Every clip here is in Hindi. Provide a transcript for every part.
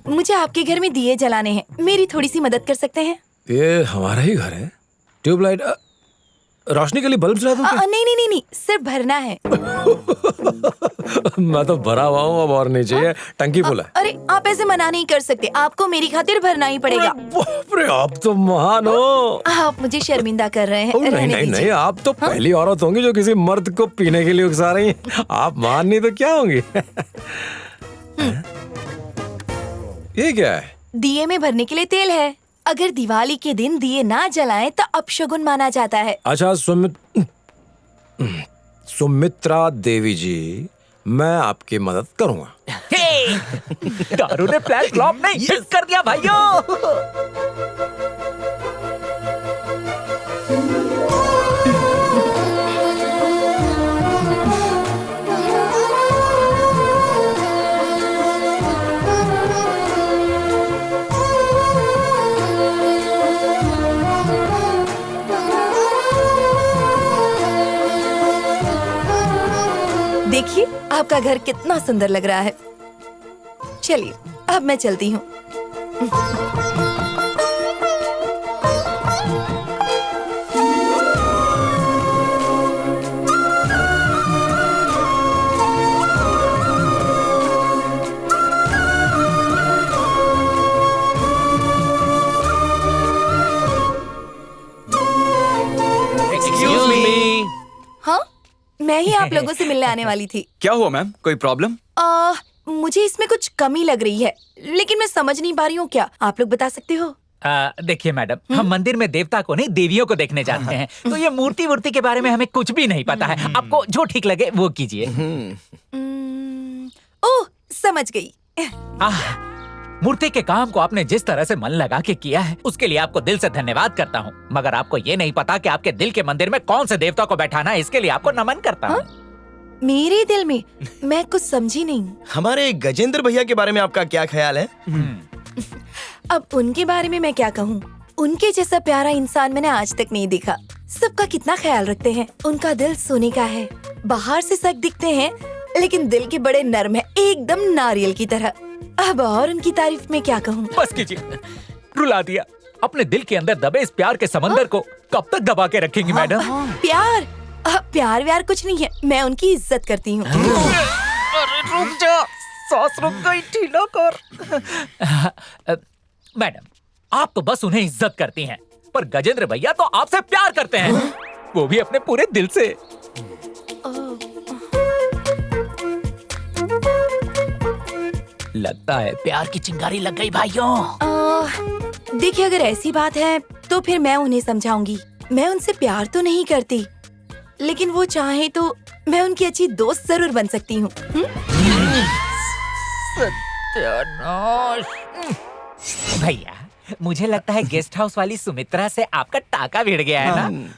मुझे आपके घर में दिए जलाने हैं, मेरी थोड़ी सी मदद कर सकते हैं? ये हमारा ही घर है। ट्यूबलाइट रोशनी के लिए बल्ब जला दूं क्या? नहीं नहीं नहीं नहीं, सिर्फ भरना है। मैं तो भरा हुआ हूँ, अब और नहीं चाहिए, टंकी फुल है। अरे आप ऐसे मना नहीं कर सकते, आपको मेरी खातिर भरना ही पड़ेगा। बाप रे, आप तो महान हो। आप मुझे शर्मिंदा कर रहे हैं। नहीं नहीं नहीं, आप तो पहली औरत होंगी जो किसी मर्द को पीने के लिए उकसा रही हैं। आप महान नहीं तो क्या होंगी? ये क्या है? दिए में भरने के लिए तेल है। अगर दिवाली के दिन दिए ना जलाएं तो अपशगुन माना जाता है। अच्छा सुमित्रा देवी जी, मैं आपकी मदद करूंगा। दारू ने प्लान फ्लॉप नहीं हिट कर दिया भाइयों। देखिए आपका घर कितना सुंदर लग रहा है। चलिए अब मैं चलती हूँ। Excuse me. हाँ, मैं ही आप लोगों से मिलने आने वाली थी। क्या हुआ मैम, कोई प्रॉब्लम? मुझे इसमें कुछ कमी लग रही है, लेकिन मैं समझ नहीं पा रही हूँ। क्या आप लोग बता सकते हो? देखिए मैडम, हम मंदिर में देवता को नहीं देवियों को देखने जाते हैं, तो ये मूर्ति के बारे में हमें कुछ भी नहीं पता है। आपको जो ठीक लगे वो कीजिए। ओह, समझ गई। मूर्ति के काम को आपने जिस तरह से मन लगा के किया है, उसके लिए आपको दिल से धन्यवाद करता हूँ। मगर आपको ये नहीं पता कि आपके दिल के मंदिर में कौन से देवता को बैठाना है, इसके लिए आपको नमन करता हूँ। मेरे दिल में? मैं कुछ समझी नहीं। हमारे गजेंद्र भैया के बारे में आपका क्या ख्याल है? अब उनके बारे में मैं क्या कहूँ? उनके जैसा प्यारा इंसान मैंने आज तक नहीं देखा। सबका कितना ख्याल रखते हैं। उनका दिल सोने का है। बाहर से सख्त दिखते हैं, लेकिन दिल के बड़े नरम है, एकदम नारियल की तरह। अब और उनकी तारीफ में क्या कहूँ? बस कीजिए, रुला दिया। अपने दिल के अंदर दबे इस प्यार के समंदर को कब तक दबा के रखेंगी मैडम? प्यार प्यार व्यार कुछ नहीं है, मैं उनकी इज्जत करती हूँ। अरे रुक जा, सांस रुक गई, ढीला कर। मैडम, आप तो बस उन्हें इज्जत करती हैं, पर गजेंद्र भैया तो आपसे प्यार करते हैं, वो भी अपने पूरे दिल से। लगता है प्यार की चिंगारी लग गई भाइयों। देखिए, अगर ऐसी बात है तो फिर मैं उन्हें समझाऊंगी। मैं उनसे प्यार तो नहीं करती, लेकिन वो चाहे तो मैं उनकी अच्छी दोस्त जरूर बन सकती हूँ। भैया, मुझे लगता है गेस्ट हाउस वाली सुमित्रा से आपका टाका भिड़ गया है ना?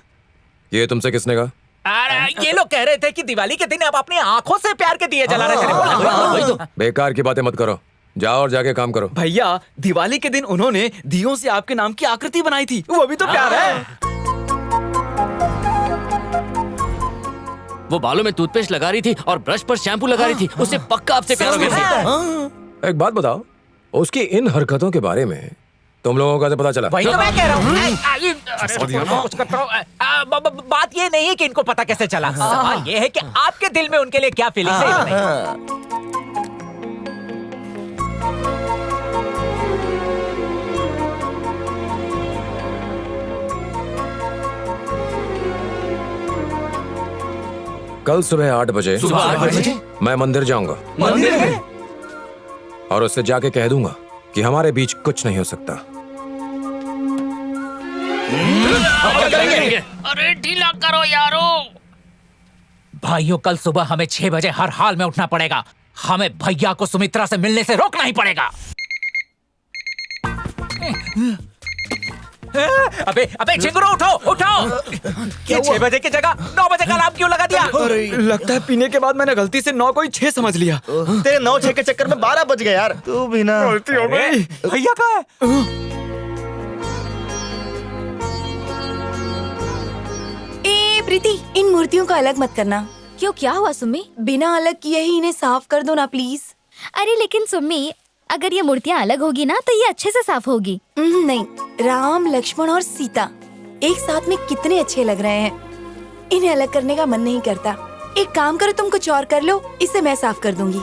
ये तुमसे किसने कहा? अरे ये लोग कह रहे थे कि दिवाली के दिन आप अपनी आंखों से प्यार के दिए जला रहे थे। बेकार की बातें मत करो, जाओ और जाके काम करो। भैया, दिवाली के दिन उन्होंने दियों से आपके नाम की आकृति बनाई थी, वो भी तो प्यार है। वो बालों में टूथपेस्ट लगा रही थी और ब्रश पर शैम्पू लगा रही थी, उसे पक्का आपसे प्यार हो गया। एक बात बताओ, उसकी इन हरकतों के बारे में तुम लोगों का तो पता चला? वही तो मैं कह रहा हूँ। बात ये नहीं है कि इनको पता कैसे चला, सवाल ये है कि आपके दिल में उनके लिए क्या फीलिंग्स है। कल सुबह 8 बजे मैं मंदिर जाऊंगा। मंदिर में? और उससे जाके कह दूंगा कि हमारे बीच कुछ नहीं हो सकता। अरे ढीला करो यारो। भाइयों, कल सुबह हमें 6 बजे हर हाल में उठना पड़ेगा। हमें भैया को सुमित्रा से मिलने से रोकना ही पड़ेगा। अबे चिंगुरो, उठो। ये 6 बजे की जगह 9 बजे का अलार्म क्यों लगा दिया? लगता है पीने के बाद मैंने गलती से 9 को ही 6 समझ लिया। तेरे 9-6 के चक्कर में 12 बज गए यार। तू भी ना। गलती हो गई। भैया कहाँ है? प्रीति, इन मूर्तियों को अलग मत करना। क्यों, क्या हुआ सुमी? बिना अलग किए ही इन्हें साफ कर दो ना प्लीज। अरे लेकिन सुम्मी, अगर ये मूर्तियाँ अलग होगी ना तो ये अच्छे से साफ होगी। नहीं, राम, लक्ष्मण और सीता एक साथ में कितने अच्छे लग रहे हैं। इन्हें अलग करने का मन नहीं करता। एक काम करो, तुम कुछ और कर लो, इसे मैं साफ कर दूंगी।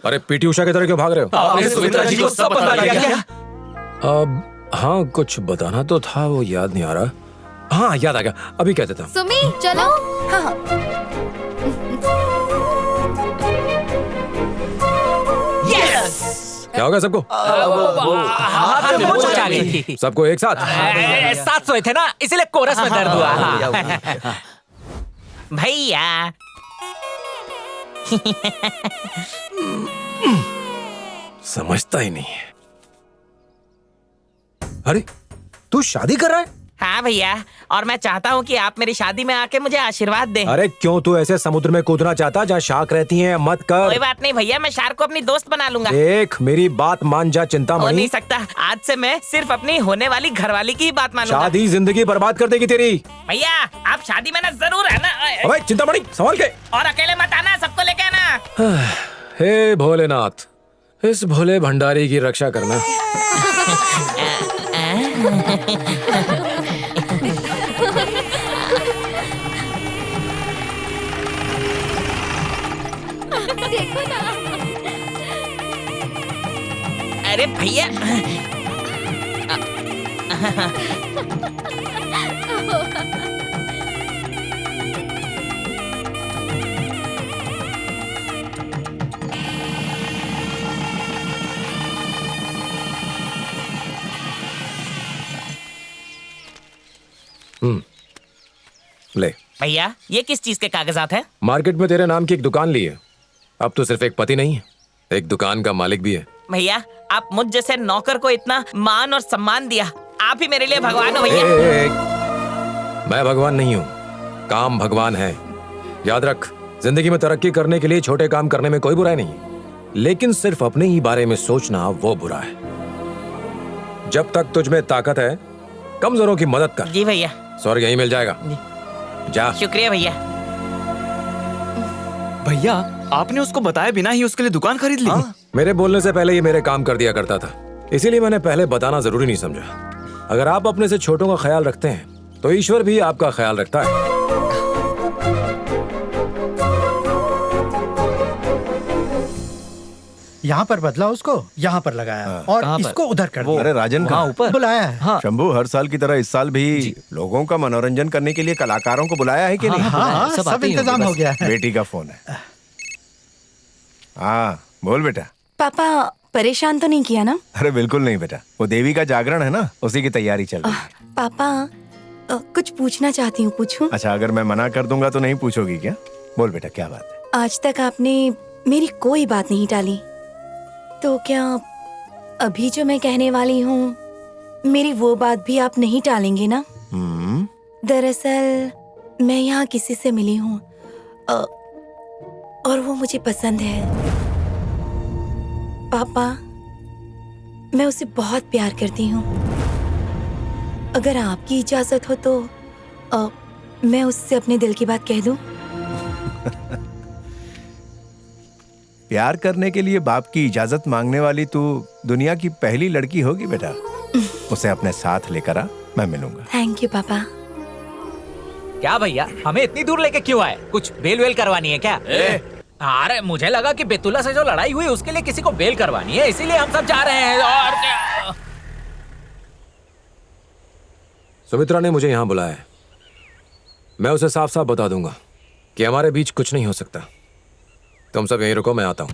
अरे पीटी उषा की तरह क्यों भाग रहे हो? आपने सुमित्रा जी को सब बता दिया क्या? अब हाँ, कुछ बताना तो था, वो याद नहीं आ रहा। हाँ याद आ गया, अभी कह देता हूँ। सुमी चलो। हाँ, क्या होगा सबको? हाथ में मोच आ गई थी। सबको एक साथ? साथ सोए थे ना, इसीलिए कोरस में दर्द हुआ। भैया समझता ही नहीं है। अरे तू शादी कर रहा है? हाँ भैया, और मैं चाहता हूँ कि आप मेरी शादी में आके मुझे आशीर्वाद दें। अरे क्यों तू ऐसे समुद्र में कूदना चाहता जहाँ शार्क रहती हैं? मत कोई कर। बात नहीं भैया, मैं शार्क को अपनी दोस्त बना लूंगा। देख मेरी बात मान जा, चिंता हो नहीं मणि। सकता, आज से मैं सिर्फ अपनी होने वाली घरवाली की ही बात मानूंगा। शादी जिंदगी बर्बाद कर देगी तेरी। भैया आप शादी में ना जरूर है ना, अबे चिंता मणि, संभाल के। और अकेले मत आना, सबको लेके आना। हे भोलेनाथ, इस भोले भंडारी की रक्षा करना। देखो ना। अरे भैया ले, भैया ये किस चीज के कागजात हैं? मार्केट में तेरे नाम की एक दुकान ली है। अब तो सिर्फ एक पति नहीं है, एक दुकान का मालिक भी है। भैया आप मुझ जैसे नौकर को इतना मान और सम्मान दिया, आप ही मेरे लिए भगवान हो भैया। मैं भगवान नहीं हूँ, काम भगवान है। याद रख, जिंदगी में तरक्की करने के लिए छोटे काम करने में कोई बुराई नहीं, लेकिन सिर्फ अपने ही बारे में सोचना वो बुरा है। जब तक तुझ में ताकत है, कमजोरों की मदद कर। जी भैया। स्वर्ग यहीं मिल जाएगा। जा। शुक्रिया भैया। भैया आपने उसको बताया बिना ही उसके लिए दुकान खरीद ली? मेरे बोलने से पहले ये मेरे काम कर दिया करता था, इसीलिए मैंने पहले बताना जरूरी नहीं समझा। अगर आप अपने से छोटों का ख्याल रखते हैं तो ईश्वर भी आपका ख्याल रखता है। यहाँ पर बदला, उसको यहाँ पर लगाया और इसको उधर कर दिया। अरे राजन का ऊपर बुलाया है। शंभू हर साल की तरह इस साल भी लोगों का मनोरंजन करने के लिए कलाकारों को बुलाया है कि नहीं? हाँ, सब इंतजाम हो गया है। बेटी का फोन है। हाँ बोल बेटा। पापा परेशान तो नहीं किया ना? अरे बिल्कुल नहीं बेटा, वो देवी का जागरण है ना, उसी की तैयारी चल रही है। पापा कुछ पूछना चाहती हूँ, पूछूं? अच्छा, अगर मैं मना कर दूंगा तो नहीं पूछोगी क्या? बोल बेटा क्या बात है? आज तक आपने मेरी कोई बात नहीं टाली, तो क्या अभी जो मैं कहने वाली हूँ, मेरी वो बात भी आप नहीं टालेंगे ना? दरअसल मैं यहाँ किसी से मिली हूँ और वो मुझे पसंद है। पापा मैं उसे बहुत प्यार करती हूँ। अगर आपकी इजाजत हो तो मैं उससे अपने दिल की बात कह दूं? प्यार करने के लिए बाप की इजाजत मांगने वाली तू दुनिया की पहली लड़की होगी बेटा। उसे अपने साथ लेकर आ, मैं मिलूंगा। थैंक यू पापा। क्या भैया, हमें इतनी दूर लेके क्यों आए? कुछ बेल वेल करवानी है क्या? अरे मुझे लगा कि बेतुल्ला से जो लड़ाई हुई उसके लिए किसी को बेल करवानी है, इसीलिए हम सब जा रहे हैं। और क्या? सुमित्रा ने मुझे यहाँ बुलाया है। मैं उसे साफ साफ बता दूंगा कि हमारे बीच कुछ नहीं हो सकता। तुम सब यहीं रुको, मैं आता हूँ।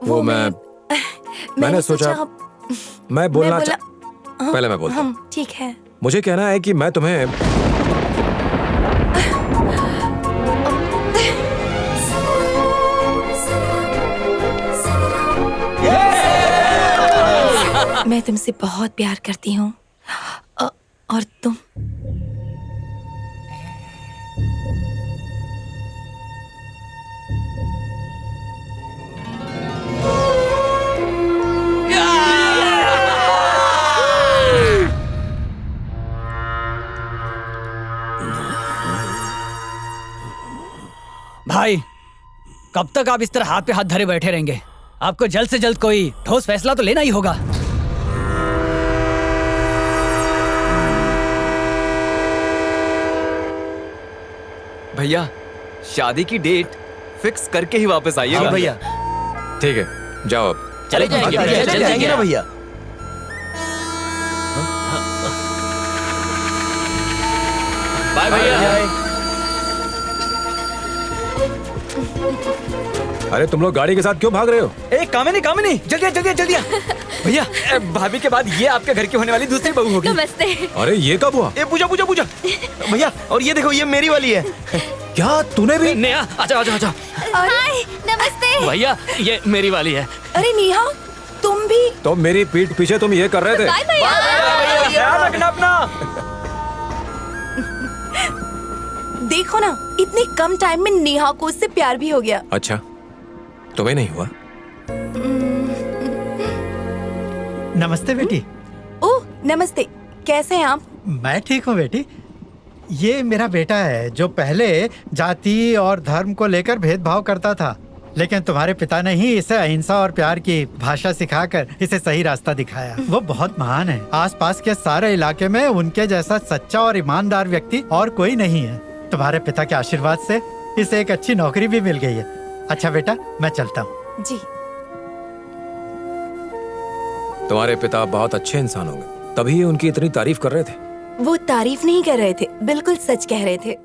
वो मैंने सोचा मैं बोलना पहले मैं बोलता हूँ। ठीक है। मुझे कहना है कि मैं तुम्हें मैं तुमसे बहुत प्यार करती हूँ। और तुम? भाई, कब तक आप इस तरह हाथ पे हाथ धरे बैठे रहेंगे? आपको जल्द से जल्द कोई ठोस फैसला तो लेना ही होगा। भैया, शादी की डेट फिक्स करके ही वापस आइएगा। भैया। ठीक है, जाओ अब। चले जाएंगे भैया, चले जाएंगे ना भैया। बाय भैया। अरे तुम लोग गाड़ी के साथ क्यों भाग रहे हो? कामिनी, जल्दी भैया, भाभी के बाद ये आपके घर की होने वाली दूसरी बहू होगी। नमस्ते। अरे ये कब हुआ? पूजा भैया, और ये देखो, ये मेरी वाली है। क्या तूने भी? नेहा, आजा। हाय, नमस्ते। भैया, ये मेरी वाली है। अरे नेहा, तुम भी? तो मेरी पीठ पीछे तुम ये कर रहे थे? बाय भैया। ख्याल रखना अपना। देखो ना, इतने कम टाइम में नेहा को उससे प्यार भी हो गया। अच्छा, तुम्हें नहीं हुआ? नमस्ते बेटी। ओह, नमस्ते। कैसे हैं आप? मैं ठीक हूँ बेटी। ये मेरा बेटा है जो पहले जाति और धर्म को लेकर भेदभाव करता था, लेकिन तुम्हारे पिता ने ही इसे अहिंसा और प्यार की भाषा सिखाकर इसे सही रास्ता दिखाया। वो बहुत महान है। आसपास के सारे इलाके में उनके जैसा सच्चा और ईमानदार व्यक्ति और कोई नहीं है। तुम्हारे पिता के आशीर्वाद से इसे एक अच्छी नौकरी भी मिल गई है। अच्छा बेटा, मैं चलता हूँ। जी। तुम्हारे पिता बहुत अच्छे इंसान होंगे, तभी ये उनकी इतनी तारीफ कर रहे थे। वो तारीफ नहीं कर रहे थे, बिल्कुल सच कह रहे थे।